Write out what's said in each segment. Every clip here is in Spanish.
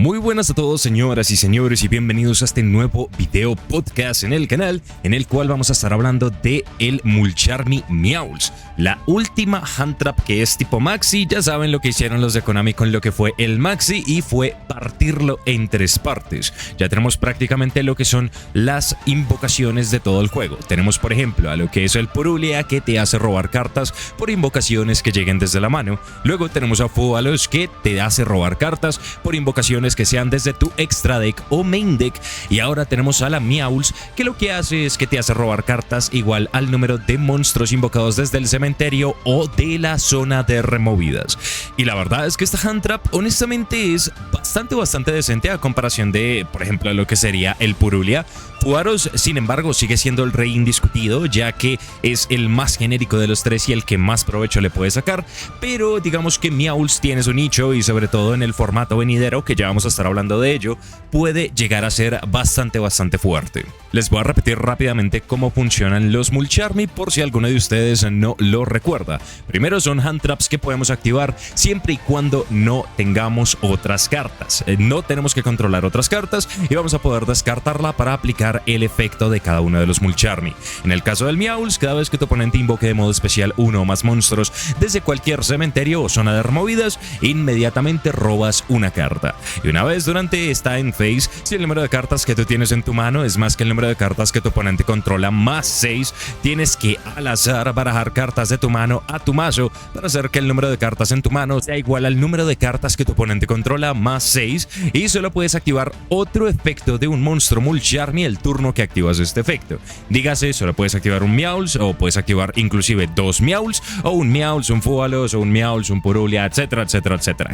Muy buenas a todos, señoras y señores, y bienvenidos a este nuevo video podcast en el canal, en el cual vamos a estar hablando de el Mulcharmy Meowls, la última hand trap que es tipo Maxi. Ya saben lo que hicieron los de Konami con lo que fue el Maxi, y fue partirlo en tres partes. Ya tenemos prácticamente lo que son las invocaciones de todo el juego. Tenemos, por ejemplo, a lo que es el Purulia, que te hace robar cartas por invocaciones que lleguen desde la mano. Luego tenemos a Fualos, que te hace robar cartas por invocaciones que sean desde tu extra deck o main deck. Y ahora tenemos a la Meowls, que lo que hace es que te hace robar cartas igual al número de monstruos invocados desde el cementerio o de la zona de removidas. Y la verdad es que esta hand trap honestamente es bastante decente a comparación de, por ejemplo, lo que sería el Purulia. Fuaros, sin embargo, sigue siendo el rey indiscutido, ya que es el más genérico de los tres y el que más provecho le puede sacar. Pero digamos que Meowls tiene su nicho, y sobre todo en el formato venidero, que ya vamos a estar hablando de ello, puede llegar a ser bastante fuerte. Les voy a repetir rápidamente cómo funcionan los Mulcharmy por si alguno de ustedes no lo recuerda. Primero, son hand traps que podemos activar siempre y cuando no tengamos otras cartas. No tenemos que controlar otras cartas y vamos a poder descartarla para aplicar el efecto de cada uno de los Mulcharmy. En el caso del Meowls, cada vez que tu oponente invoque de modo especial uno o más monstruos desde cualquier cementerio o zona de removidas, inmediatamente robas una carta. Y una vez durante esta end phase, si el número de cartas que tú tienes en tu mano es más que el número de cartas que tu oponente controla más 6, tienes que al azar barajar cartas de tu mano a tu mazo para hacer que el número de cartas en tu mano sea igual al número de cartas que tu oponente controla más 6, y solo puedes activar otro efecto de un monstruo Mulcharmy el turno que activas este efecto. Dígase, solo puedes activar un Meowls, o puedes activar inclusive dos Meowls, o un Meowls, un Fualos, o un Meowls, un Purulia, etcétera.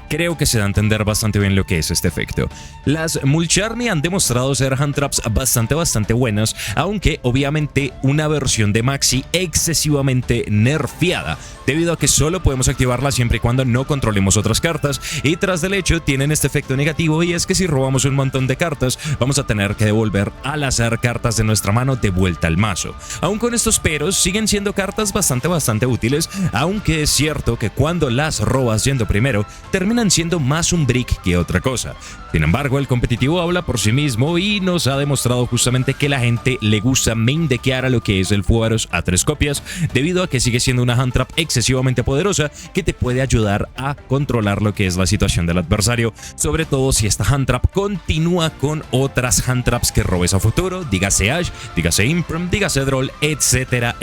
Creo que se da a entender bastante bien lo que es este efecto. Las Mulcharmy han demostrado ser hand traps bastante buenas, aunque obviamente una versión de Maxi excesivamente nerfeada, debido a que solo podemos activarla siempre y cuando no controlemos otras cartas, y tras del hecho tienen este efecto negativo, y es que si robamos un montón de cartas vamos a tener que devolver al azar cartas de nuestra mano de vuelta al mazo. Aún con estos peros, siguen siendo cartas bastante útiles, aunque es cierto que cuando las robas yendo primero terminan siendo más un brick que otra cosa. Sin embargo, el competitivo habla por sí mismo y nos ha demostrado justamente que la gente le gusta main deckear a lo que es el Fuaros a 3 copias, debido a que sigue siendo una hand trap excesivamente poderosa que te puede ayudar a controlar lo que es la situación del adversario, sobre todo si esta hand trap continúa con otras hand traps que robes a futuro, dígase Ash, dígase Imprem, dígase Droll, etcétera.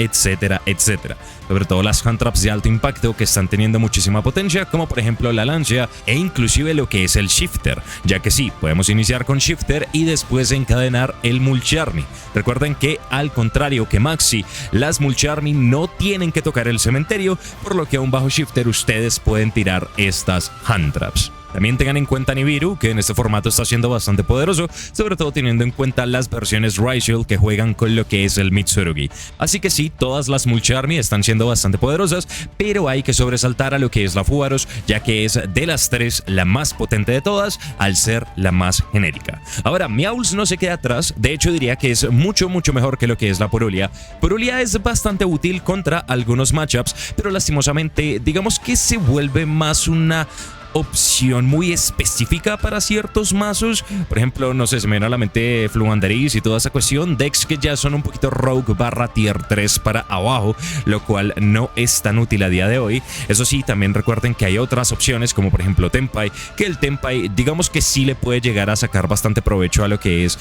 Sobre todo las hand traps de alto impacto que están teniendo muchísima potencia, como por ejemplo la Lancia e inclusive lo que es el Shifter, ya que sí, podemos iniciar con Shifter y después encadenar el Mulcharmy. Recuerden que al contrario que Maxi, las Mulcharmy no tienen que tocar el cementerio, por lo que aún bajo Shifter ustedes pueden tirar estas hand traps. También tengan en cuenta Nibiru, que en este formato está siendo bastante poderoso, sobre todo teniendo en cuenta las versiones Racial que juegan con lo que es el Mitsurugi. Así que sí, todas las Mulcharmy están siendo bastante poderosas, pero hay que sobresaltar a lo que es la Fuaros, ya que es de las tres la más potente de todas, al ser la más genérica. Ahora, Meowls no se queda atrás, de hecho diría que es mucho mejor que lo que es la Purulia. Purulia es bastante útil contra algunos matchups, pero lastimosamente digamos que se vuelve más una opción muy específica para ciertos mazos. Por ejemplo, no sé, se me viene a la mente Floowandereeze y toda esa cuestión, decks que ya son un poquito rogue / tier 3 para abajo, lo cual no es tan útil a día de hoy. Eso sí, también recuerden que hay otras opciones, como por ejemplo Tenpai, que el Tenpai digamos que sí le puede llegar a sacar bastante provecho a lo que es,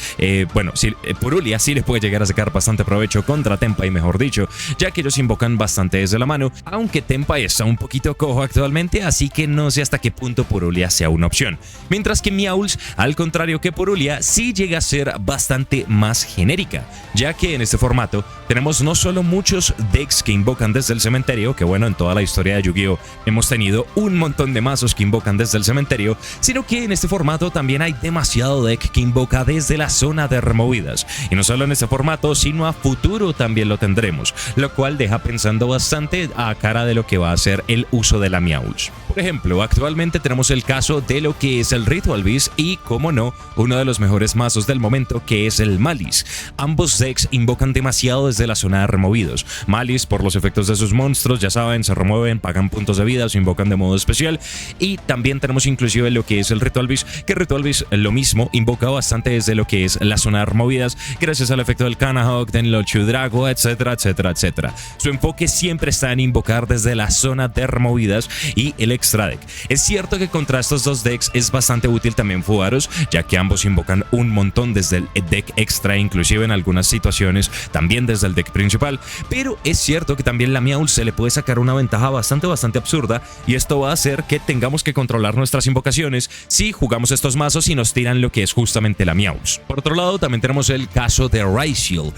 Purulia sí le puede llegar a sacar bastante provecho contra Tenpai, mejor dicho, ya que ellos invocan bastante desde la mano, aunque Tenpai está un poquito cojo actualmente, así que no sé hasta qué punto Purulia sea una opción. Mientras que Meowls, al contrario que Purulia, sí llega a ser bastante más genérica, ya que en este formato tenemos no solo muchos decks que invocan desde el cementerio, que bueno, en toda la historia de Yu-Gi-Oh! Hemos tenido un montón de mazos que invocan desde el cementerio, sino que en este formato también hay demasiado deck que invoca desde la zona de removidas. Y no solo en este formato, sino a futuro también lo tendremos, lo cual deja pensando bastante a cara de lo que va a ser el uso de la Meowls. Por ejemplo, actualmente finalmente tenemos el caso de lo que es el Ritual Beast y, como no, uno de los mejores mazos del momento, que es el Malice. Ambos decks invocan demasiado desde la zona de removidos. Malice, por los efectos de sus monstruos, ya saben, se remueven, pagan puntos de vida, se invocan de modo especial. Y también tenemos inclusive lo que es el Ritual Beast, que Ritual Beast lo mismo, invoca bastante desde lo que es la zona de removidas, gracias al efecto del Canahawk, del Lochu Drago, etcétera, etcétera, etcétera. Su enfoque siempre está en invocar desde la zona de removidas y el extra deck. Es cierto que contra estos dos decks es bastante útil también Fugaros, ya que ambos invocan un montón desde el deck extra, inclusive en algunas situaciones también desde el deck principal, pero es cierto que también la Meowth se le puede sacar una ventaja bastante absurda, y esto va a hacer que tengamos que controlar nuestras invocaciones si jugamos estos mazos y nos tiran lo que es justamente la Meowth. Por otro lado, también tenemos el caso de Ryziel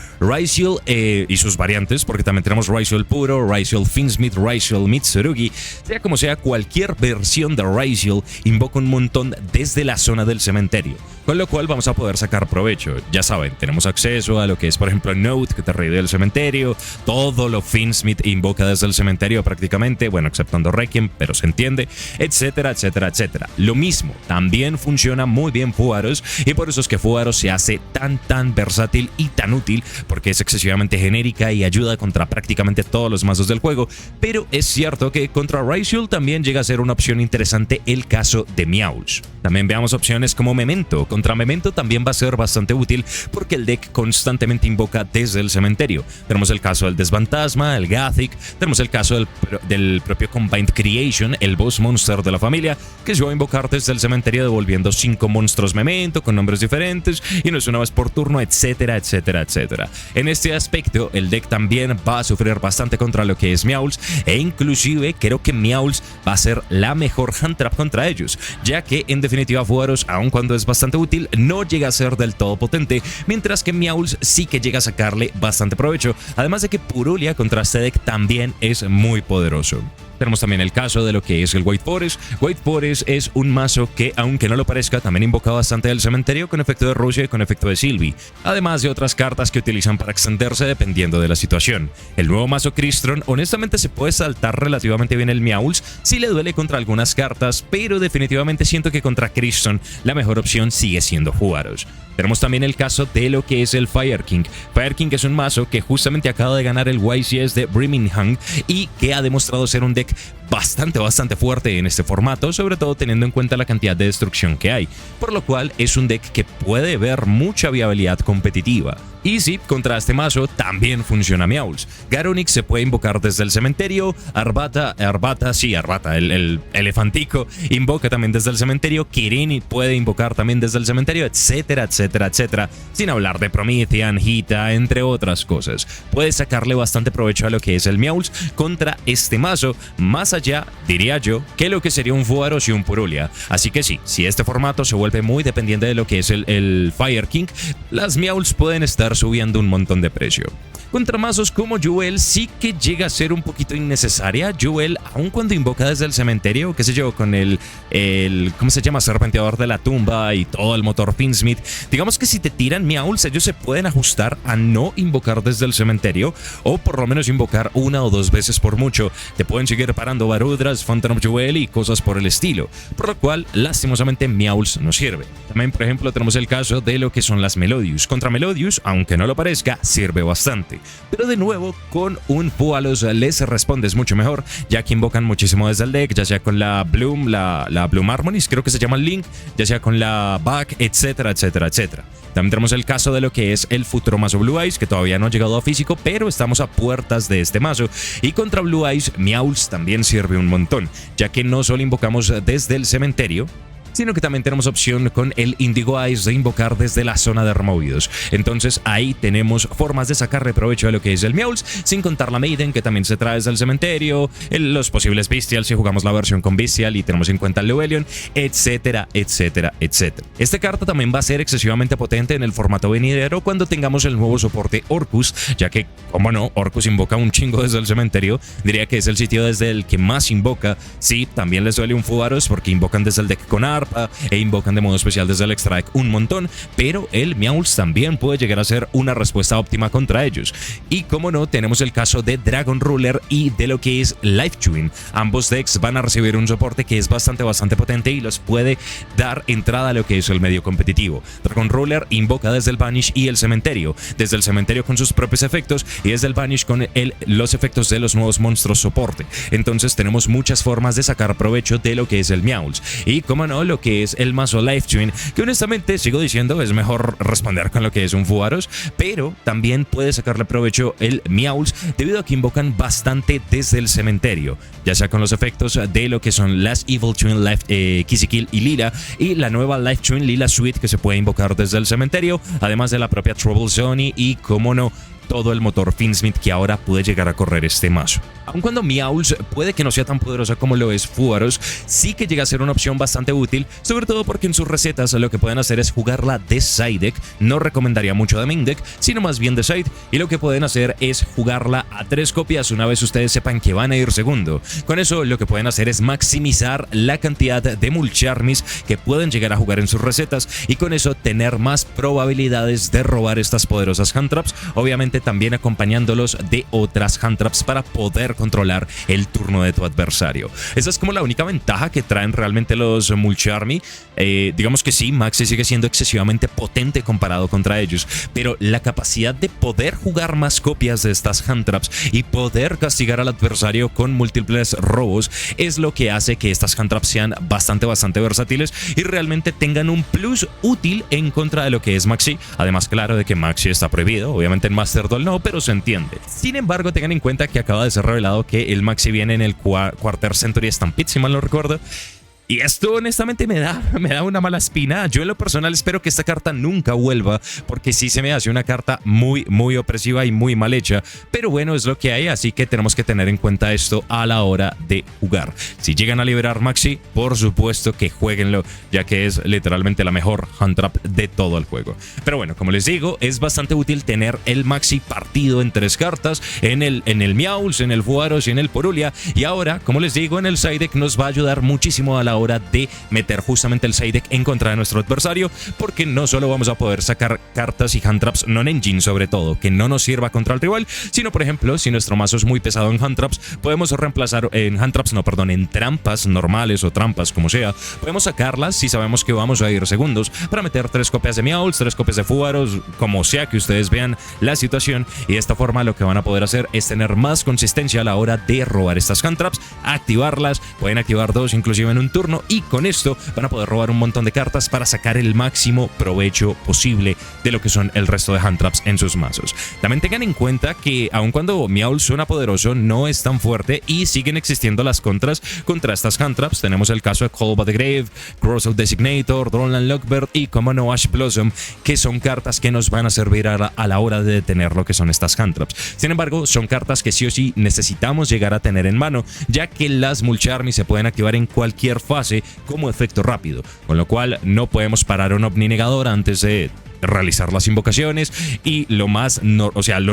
y sus variantes, porque también tenemos Ryziel puro, Ryziel Finsmith, Ryziel Mitsurugi. Sea como sea, cualquier versión de Ryziel invoca un montón desde la zona del cementerio, con lo cual vamos a poder sacar provecho. Ya saben, tenemos acceso a lo que es, por ejemplo, Note, que te revive del cementerio, todo lo Finsmith invoca desde el cementerio prácticamente, bueno, exceptando Requiem, pero se entiende, etcétera, etcétera, etcétera. Lo mismo, también funciona muy bien Fugaros, y por eso es que Fugaros se hace tan versátil y tan útil, porque es excesivamente genérica y ayuda contra prácticamente todos los mazos del juego. Pero es cierto que contra Ryziel también llega a ser una opción interesante el caso de Meowth. También veamos opciones como Memento. Contra Memento también va a ser bastante útil porque el deck constantemente invoca desde el cementerio. Tenemos el caso del Desfantasma, el Gathic, tenemos el caso del propio Combined Creation, el boss monster de la familia, que se va a invocar desde el cementerio devolviendo 5 monstruos Memento con nombres diferentes y no es una vez por turno, etcétera, etcétera, etcétera. En este aspecto, el deck también va a sufrir bastante contra lo que es Meowth, e inclusive creo que Meowth va a ser la mejor hand trap contra ellos, ya que en definitiva Fugaros, aun cuando es bastante útil, no llega a ser del todo potente, mientras que Meowth sí que llega a sacarle bastante provecho, además de que Purulia contra este deck también es muy poderoso. Tenemos también el caso de lo que es el White Forest. White Forest es un mazo que, aunque no lo parezca, también invoca bastante del cementerio con efecto de Rusia y con efecto de Sylvie, además de otras cartas que utilizan para extenderse dependiendo de la situación. El nuevo mazo Crystron honestamente se puede saltar relativamente bien el Meowth si le duele contra algunas cartas, pero definitivamente siento que contra Crystron la mejor opción sigue siendo Fugaros. Tenemos también el caso de lo que es el Fire King. Fire King es un mazo que justamente acaba de ganar el YCS de Birmingham y que ha demostrado ser un deck bastante fuerte en este formato, sobre todo teniendo en cuenta la cantidad de destrucción que hay, por lo cual es un deck que puede ver mucha viabilidad competitiva. Y sí, contra este mazo también funciona Meowth. Garonix se puede invocar desde el cementerio, Arbata, el elefantico, invoca también desde el cementerio, Kirin puede invocar también desde el cementerio, etcétera, etcétera, etcétera, sin hablar de Promethean, Hita, entre otras cosas. Puedes sacarle bastante provecho a lo que es el Meowth contra este mazo, más allá, diría yo, que lo que sería un Fugaros y un Purulia. Así que sí, si este formato se vuelve muy dependiente de lo que es el Fire King, las Meowths pueden estar subiendo un montón de precio. Contra mazos como Jewel sí que llega a ser un poquito innecesaria. Jewel, aun cuando invoca desde el cementerio, qué sé yo, con el ¿cómo se llama? Serpenteador de la tumba y todo el motor Finsmith, digamos que si te tiran Meowth, ellos se pueden ajustar a no invocar desde el cementerio, o por lo menos invocar una o dos veces por mucho. Te pueden seguir parando Barudras, Fountain of Jewel y cosas por el estilo, por lo cual lastimosamente Meowth no sirve. También, por ejemplo, tenemos el caso de lo que son las Melodious. Contra Melodious, aunque no lo parezca, sirve bastante. Pero de nuevo, con un Fugaros les respondes mucho mejor, ya que invocan muchísimo desde el deck, ya sea con la Bloom, la Bloom Harmonies, creo que se llama el Link, ya sea con la Back, etcétera, etcétera, etcétera. También tenemos el caso de lo que es el futuro mazo Blue Eyes, que todavía no ha llegado a físico, pero estamos a puertas de este mazo. Y contra Blue Eyes, Meowth también sirve un montón, ya que no solo invocamos desde el cementerio, sino que también tenemos opción con el Indigo Eyes de invocar desde la zona de removidos. Entonces ahí tenemos formas de sacarle provecho a lo que es el Meowth, sin contar la Maiden, que también se trae desde el cementerio, los posibles Bestial si jugamos la versión con Bestial y tenemos en cuenta el Llewellyn, etcétera, etcétera, etcétera. Esta carta también va a ser excesivamente potente en el formato venidero cuando tengamos el nuevo soporte Orcus, ya que, como no, Orcus invoca un chingo desde el cementerio. Diría que es el sitio desde el que más invoca. Sí, también les duele un Fugaros porque invocan desde el deck con arpa e invocan de modo especial desde el Extract un montón, pero el Meowls también puede llegar a ser una respuesta óptima contra ellos. Y como no, tenemos el caso de Dragon Ruler y de lo que es Life Chewing. Ambos decks van a recibir un soporte que es bastante potente y los puede dar entrada a lo que es el medio competitivo. Dragon Ruler invoca desde el Vanish y el Cementerio, desde el Cementerio con sus propios efectos y desde el Vanish con los efectos de los nuevos monstruos soporte. Entonces tenemos muchas formas de sacar provecho de lo que es el Meowls. Y como no, lo que es el mazo Life Chewing, que honestamente sigo diciendo es mejor responder con lo que es un Fuaros, pero también puede sacarle provecho el Meowls debido a que invocan bastante desde el Cementerio, ya sea con los efectos de lo que son las Evil Twin Life Kizikil y Lila, y la nueva Life Twin Lila Suite que se puede invocar desde el Cementerio, además de la propia Trouble Zone y como no, todo el motor Finsmith que ahora puede llegar a correr este mazo. Aun cuando Meowls puede que no sea tan poderosa como lo es Fuaros, sí que llega a ser una opción bastante útil, sobre todo porque en sus recetas lo que pueden hacer es jugarla de side deck. No recomendaría mucho de main deck, sino más bien de side, y lo que pueden hacer es jugarla a 3 copias una vez ustedes sepan que van a ir segundo. Con eso lo que pueden hacer es maximizar la cantidad de Mulcharmis que pueden llegar a jugar en sus recetas y con eso tener más probabilidades de robar estas poderosas hand traps, obviamente también acompañándolos de otras hand traps para poder controlar el turno de tu adversario. Esa es como la única ventaja que traen realmente los Mulcharmy. Digamos que sí, Maxi sigue siendo excesivamente potente comparado contra ellos, pero la capacidad de poder jugar más copias de estas hand traps y poder castigar al adversario con múltiples robos es lo que hace que estas hand traps sean bastante versátiles y realmente tengan un plus útil en contra de lo que es Maxi. Además, claro, de que Maxi está prohibido, obviamente en Master Duel no, pero se entiende. Sin embargo, tengan en cuenta que acaba de ser revelado que el Maxi viene en el Quarter Century Stampede, si mal no recuerdo. Y esto honestamente me da una mala espina. Yo en lo personal espero que esta carta nunca vuelva, porque sí se me hace una carta muy opresiva y muy mal hecha. Pero bueno, es lo que hay, así que tenemos que tener en cuenta esto a la hora de jugar. Si llegan a liberar Maxi, por supuesto que jueguenlo, ya que es literalmente la mejor hand trap de todo el juego. Pero bueno, como les digo, es bastante útil tener el Maxi partido en 3 cartas, en el Meowls, en el Fuaros y en el Porulia. Y ahora, como les digo, en el side deck nos va a ayudar muchísimo a la hora de meter justamente el side deck en contra de nuestro adversario, porque no solo vamos a poder sacar cartas y hand traps non-engine, sobre todo, que no nos sirva contra el rival, sino por ejemplo, si nuestro mazo es muy pesado en hand traps, podemos reemplazar en trampas normales o trampas, como sea, podemos sacarlas si sabemos que vamos a ir segundos para meter 3 copias de Meowls, 3 copias de Fuaros, como sea que ustedes vean la situación, y de esta forma lo que van a poder hacer es tener más consistencia a la hora de robar estas hand traps, activarlas, pueden activar 2 inclusive en un turno, y con esto van a poder robar un montón de cartas para sacar el máximo provecho posible de lo que son el resto de hand traps en sus mazos. También tengan en cuenta que aun cuando Meowl suena poderoso, no es tan fuerte y siguen existiendo las contras contra estas hand traps. Tenemos el caso de Call by the Grave, Crossout Designator, Droneland Lockbird y como no Ash Blossom, que son cartas que nos van a servir a la hora de detener lo que son estas hand traps. Sin embargo, son cartas que sí o sí necesitamos llegar a tener en mano, ya que las Mulcharmy se pueden activar en cualquier fase como efecto rápido, con lo cual no podemos parar un Omni Negador antes de realizar las invocaciones, y lo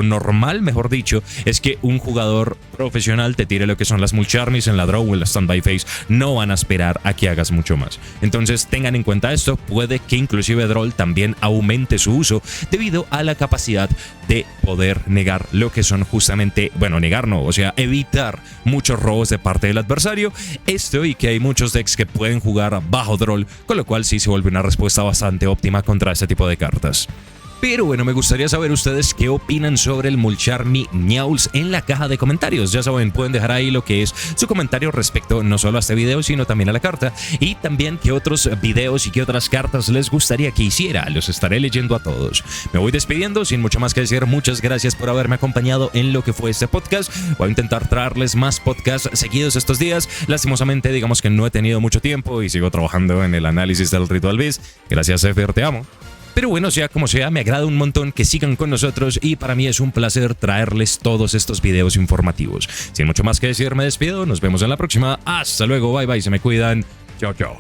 normal, mejor dicho, es que un jugador profesional te tire lo que son las Mulcharmies en la draw o en la standby phase. No van a esperar a que hagas mucho más. Entonces tengan en cuenta esto. Puede que inclusive Droll también aumente su uso debido a la capacidad de poder negar lo que son justamente, evitar muchos robos de parte del adversario. Esto, y que hay muchos decks que pueden jugar bajo Droll, con lo cual sí se vuelve una respuesta bastante óptima contra este tipo de cartas. Pero bueno, me gustaría saber ustedes qué opinan sobre el Mulcharmy Meowls en la caja de comentarios. Ya saben, pueden dejar ahí lo que es su comentario respecto no solo a este video, sino también a la carta, y también qué otros videos y qué otras cartas les gustaría que hiciera. Los estaré leyendo a todos. Me voy despidiendo sin mucho más que decir. Muchas gracias por haberme acompañado en lo que fue este podcast. Voy a intentar traerles más podcasts seguidos estos días. Lastimosamente, digamos que no he tenido mucho tiempo y sigo trabajando en el análisis del Ritual Beast. Gracias, Zephyr, te amo. Pero bueno, sea como sea, me agrada un montón que sigan con nosotros y para mí es un placer traerles todos estos videos informativos. Sin mucho más que decir, me despido. Nos vemos en la próxima. Hasta luego, bye bye, se me cuidan. Chao, chao.